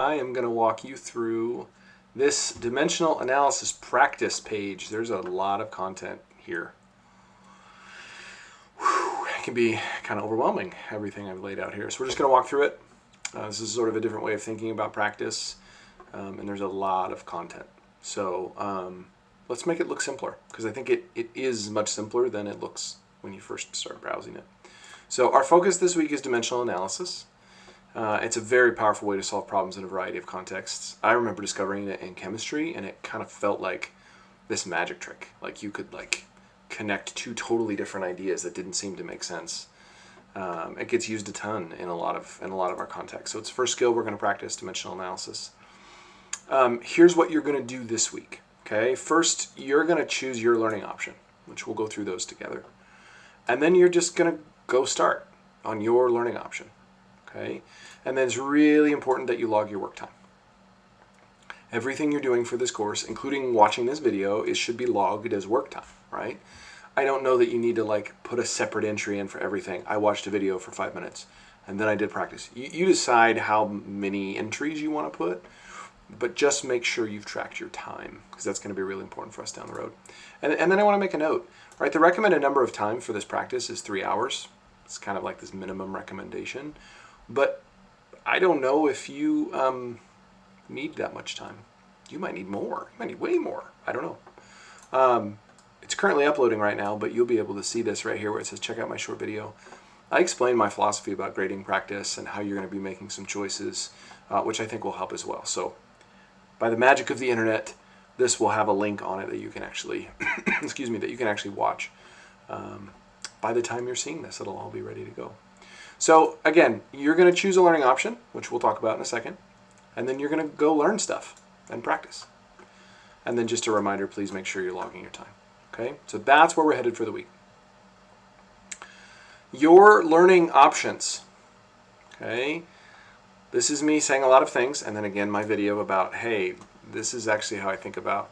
I am going to walk you through this dimensional analysis practice page. There's a lot of content here. It can be kind of overwhelming, everything I've laid out here. So we're just going to walk through it. This is sort of a different way of thinking about practice, and there's a lot of content. So let's make it look simpler, because I think it is much simpler than it looks when you first start browsing it. So our focus this week is dimensional analysis. It's a very powerful way to solve problems in a variety of contexts. I remember discovering it in chemistry, and it kind of felt like this magic trick. Like you could connect two totally different ideas that didn't seem to make sense. It gets used a ton in a lot of our contexts. So it's the first skill we're going to practice, dimensional analysis. Here's what you're going to do this week. Okay, first you're going to choose your learning option, which we'll go through those together, and then you're just going to go start on your learning option. Okay, and then it's really important that you log your work time. Everything you're doing for this course, including watching this video, should be logged as work time, right? I don't know that you need to put a separate entry in for everything. I watched a video for 5 minutes and then I did practice. You decide how many entries you want to put, but just make sure you've tracked your time, because that's going to be really important for us down the road. And then I want to make a note, right? The recommended number of time for this practice is 3 hours. It's kind of like this minimum recommendation. But I don't know if you need that much time. You might need more. You might need way more. I don't know. It's currently uploading right now, but you'll be able to see this right here where it says check out my short video. I explain my philosophy about grading practice and how you're going to be making some choices, which I think will help as well. So by the magic of the internet, this will have a link on it that you can actually, excuse me, that you can actually watch. By the time you're seeing this, it'll all be ready to go. So again, you're going to choose a learning option, which we'll talk about in a second, and then you're going to go learn stuff and practice. And then just a reminder, please make sure you're logging your time. Okay, so that's where we're headed for the week. Your learning options. Okay, this is me saying a lot of things, and then again my video about, hey, this is actually how I think about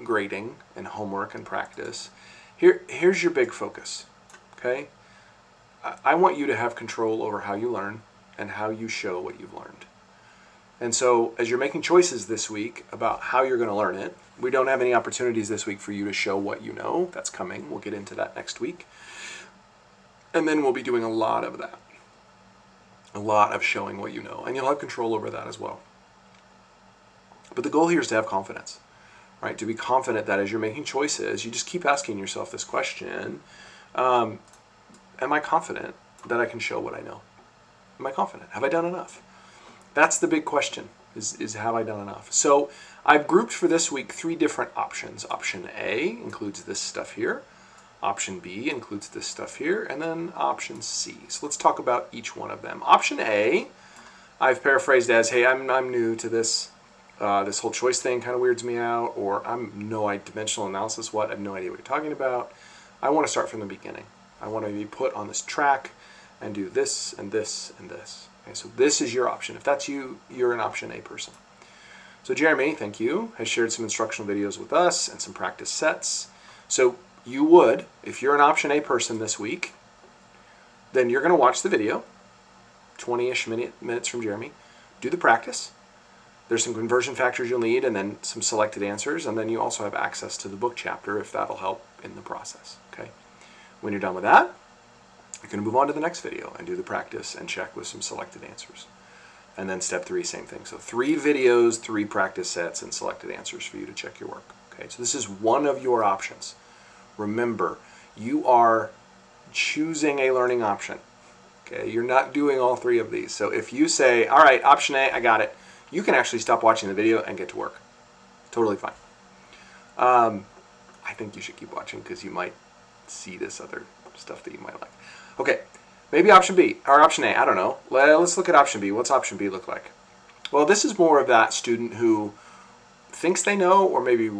grading and homework and practice. Here's your big focus. Okay, I want you to have control over how you learn and how you show what you've learned. And so as you're making choices this week about how you're going to learn it, we don't have any opportunities this week for you to show what you know. That's coming. We'll get into that next week. And then we'll be doing a lot of that. A lot of showing what you know. And you'll have control over that as well. But the goal here is to have confidence, right? To be confident that as you're making choices, you just keep asking yourself this question. Am I confident that I can show what I know? Am I confident? Have I done enough? That's the big question, is have I done enough? So I've grouped for this week 3 different options. Option A includes this stuff here. Option B includes this stuff here. And then option C. So let's talk about each one of them. Option A, I've paraphrased as, hey, I'm new to this. This whole choice thing kind of weirds me out. Or dimensional analysis, what? I have no idea what you're talking about. I want to start from the beginning. I want to be put on this track and do this and this and this. Okay, so this is your option. If that's you, you're an option A person. So Jeremy, thank you, has shared some instructional videos with us and some practice sets. So you would, if you're an option A person this week, then you're going to watch the video, 20-ish minutes from Jeremy, do the practice. There's some conversion factors you'll need and then some selected answers, and then you also have access to the book chapter if that'll help in the process. Okay. When you're done with that, you're going to move on to the next video and do the practice and check with some selected answers. And then step 3, same thing. So 3 videos, 3 practice sets, and selected answers for you to check your work. Okay, so this is one of your options. Remember, you are choosing a learning option. Okay, you're not doing all 3 of these. So if you say, all right, option A, I got it, you can actually stop watching the video and get to work. Totally fine. I think you should keep watching because you might see this other stuff that you might like. Okay, maybe option B, or option A, I don't know. Let's look at option B. What's option B look like? Well, this is more of that student who thinks they know, or maybe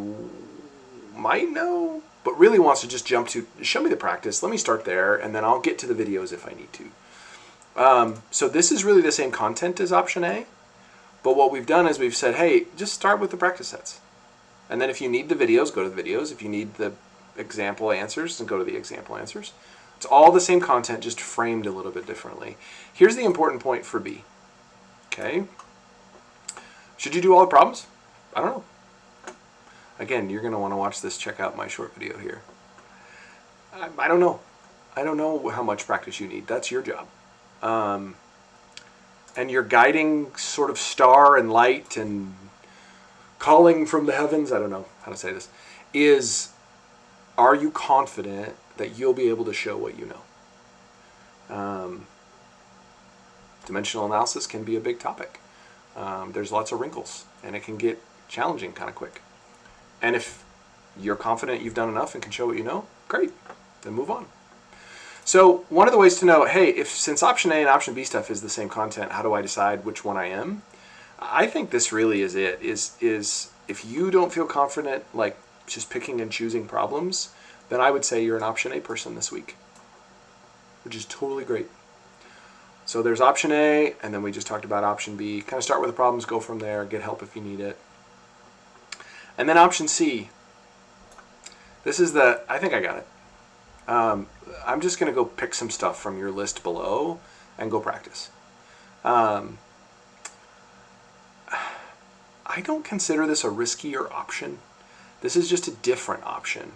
might know, but really wants to just jump to, show me the practice, let me start there, and then I'll get to the videos if I need to. So this is really the same content as option A, but what we've done is we've said, hey, just start with the practice sets. And then if you need the videos, go to the videos. If you need the example answers, then go to the example answers. It's all the same content, just framed a little bit differently. Here's the important point for B. Okay. Should you do all the problems? I don't know. Again, you're going to want to watch this. Check out my short video here. I don't know. I don't know how much practice you need. That's your job. And your guiding sort of star and light and calling from the heavens, I don't know how to say this, is, are you confident that you'll be able to show what you know? Dimensional analysis can be a big topic. There's lots of wrinkles, and it can get challenging kind of quick. And if you're confident you've done enough and can show what you know, great, then move on. So one of the ways to know, hey, since option A and option B stuff is the same content, how do I decide which one I am? I think this really is it, is if you don't feel confident, like just picking and choosing problems, then I would say you're an option A person this week, which is totally great. So there's option A, and then we just talked about option B. Kind of start with the problems, go from there, get help if you need it. And then option C. This is I think I got it. I'm just going to go pick some stuff from your list below and go practice. I don't consider this a riskier option. This is just a different option.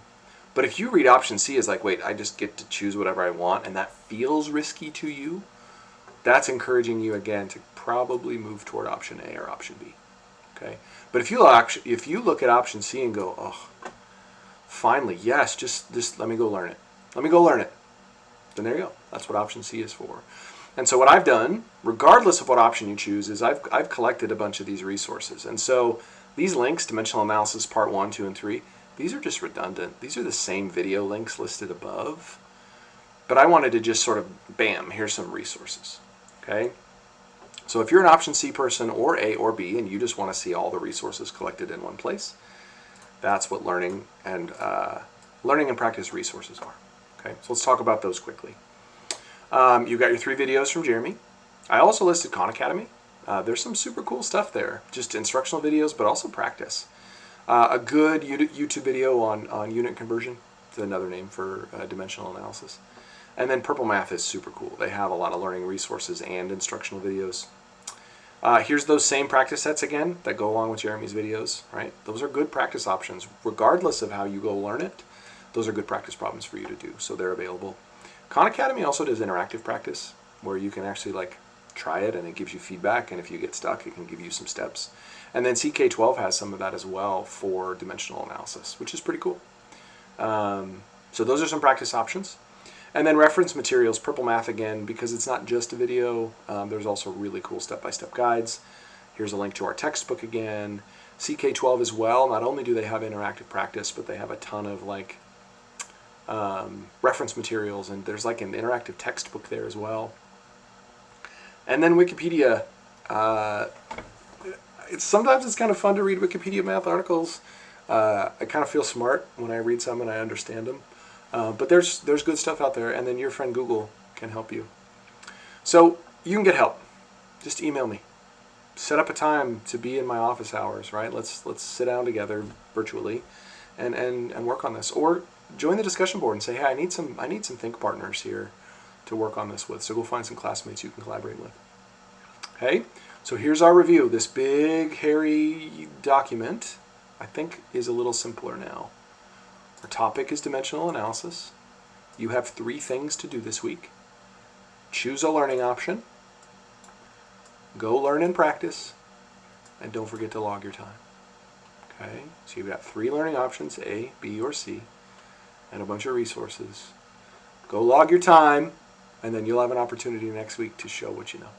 But if you read option C as like, wait, I just get to choose whatever I want, and that feels risky to you, that's encouraging you again to probably move toward option A or option B. Okay? But if you look at option C and go, oh, finally, yes, just let me go learn it. Let me go learn it. Then there you go. That's what option C is for. And so what I've done, regardless of what option you choose, is I've collected a bunch of these resources. And so these links, Dimensional Analysis Part 1, 2, and 3, these are just redundant. These are the same video links listed above. But I wanted to just sort of, bam, here's some resources. Okay? So if you're an option C person or A or B and you just want to see all the resources collected in one place, that's what learning and practice resources are. Okay, so let's talk about those quickly. You got your 3 videos from Jeremy. I also listed Khan Academy. There's some super cool stuff there, just instructional videos, but also practice. A good YouTube video on unit conversion. It's another name for dimensional analysis. And then Purple Math is super cool. They have a lot of learning resources and instructional videos. Here's those same practice sets again that go along with Jeremy's videos, right? Those are good practice options. Regardless of how you go learn it, those are good practice problems for you to do, so they're available. Khan Academy also does interactive practice, where you can actually like try it and it gives you feedback, and if you get stuck, it can give you some steps. And then CK12 has some of that as well for dimensional analysis, which is pretty cool. So those are some practice options. And then reference materials, Purple Math again, because it's not just a video, there's also really cool step-by-step guides. Here's a link to our textbook again. CK12 as well, not only do they have interactive practice, but they have a ton of like reference materials, and there's like an interactive textbook there as well. And then Wikipedia. Sometimes it's kind of fun to read Wikipedia math articles. I kind of feel smart when I read some and I understand them. But there's good stuff out there, and then your friend Google can help you. So you can get help. Just email me. Set up a time to be in my office hours, right? Let's sit down together virtually and work on this. Or join the discussion board and say, hey, I need some think partners here to work on this with. So go find some classmates you can collaborate with. Okay? So here's our review. This big, hairy document, I think, is a little simpler now. Our topic is dimensional analysis. You have 3 things to do this week. Choose a learning option. Go learn and practice. And don't forget to log your time. Okay? So you've got 3 learning options, A, B, or C, and a bunch of resources. Go log your time, and then you'll have an opportunity next week to show what you know.